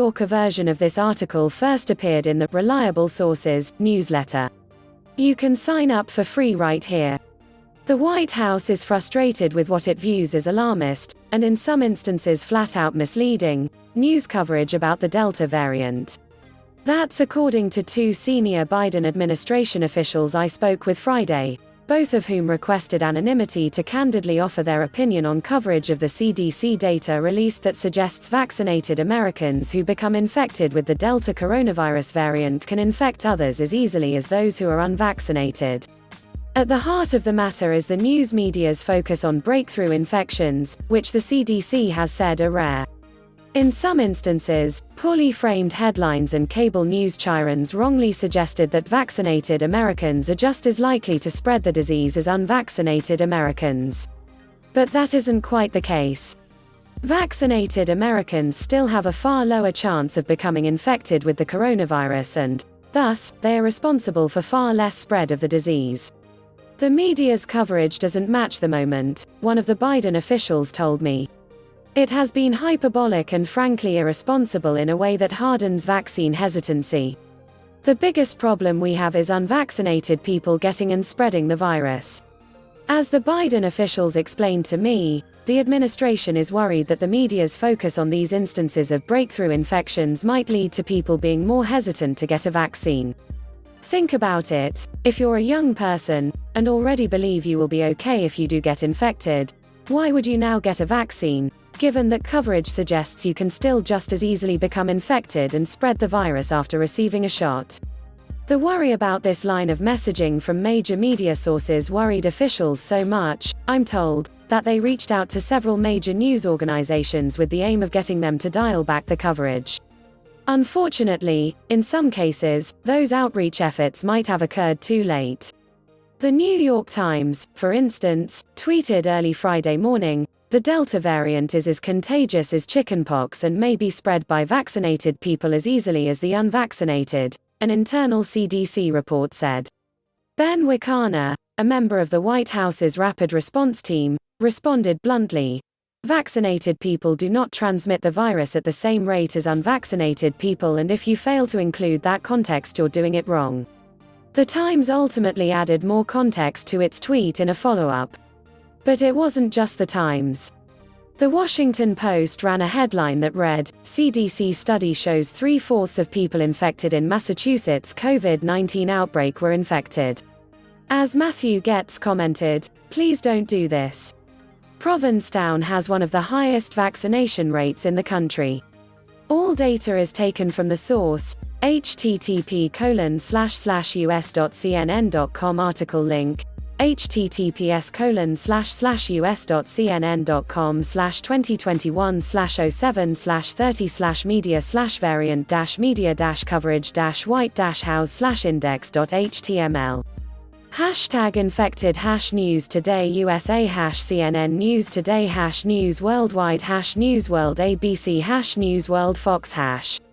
Yorker version of this article first appeared in the Reliable Sources newsletter. You can sign up for free right here. The White House is frustrated with what it views as alarmist, and in some instances flat-out misleading, news coverage about the Delta variant. That's according to 2 senior Biden administration officials I spoke with Friday, both of whom requested anonymity to candidly offer their opinion on coverage of the CDC data released that suggests vaccinated Americans who become infected with the Delta coronavirus variant can infect others as easily as those who are unvaccinated. At the heart of the matter is the news media's focus on breakthrough infections, which the CDC has said are rare. In some instances, poorly framed headlines and cable news chyrons wrongly suggested that vaccinated Americans are just as likely to spread the disease as unvaccinated Americans. But that isn't quite the case. Vaccinated Americans still have a far lower chance of becoming infected with the coronavirus and, thus, they are responsible for far less spread of the disease. The media's coverage doesn't match the moment, one of the Biden officials told me. It has been hyperbolic and frankly irresponsible in a way that hardens vaccine hesitancy. The biggest problem we have is unvaccinated people getting and spreading the virus. As the Biden officials explained to me, the administration is worried that the media's focus on these instances of breakthrough infections might lead to people being more hesitant to get a vaccine. Think about it, if you're a young person, and already believe you will be okay if you do get infected, why would you now get a vaccine, given that coverage suggests you can still just as easily become infected and spread the virus after receiving a shot? The worry about this line of messaging from major media sources worried officials so much, I'm told, that they reached out to several major news organizations with the aim of getting them to dial back the coverage. Unfortunately, in some cases, those outreach efforts might have occurred too late. The New York Times, for instance, tweeted early Friday morning, "The Delta variant is as contagious as chickenpox and may be spread by vaccinated people as easily as the unvaccinated," an internal CDC report said. Ben Wicana, a member of the White House's rapid response team, responded bluntly, "Vaccinated people do not transmit the virus at the same rate as unvaccinated people, and if you fail to include that context, you're doing it wrong." The Times ultimately added more context to its tweet in a follow-up. But it wasn't just the Times. The Washington Post ran a headline that read, "CDC study shows 3/4 of people infected in Massachusetts COVID-19 outbreak were infected." As Matthew Getz commented, "Please don't do this. Provincetown has one of the highest vaccination rates in the country." All data is taken from the source, http://us.cnn.com article link, https://us.cnn.com/2021/07/30/media/variant-media-coverage-white-house/index.html. #infected #news today USA #CNN News Today #news worldwide #news world ABC #news world Fox #.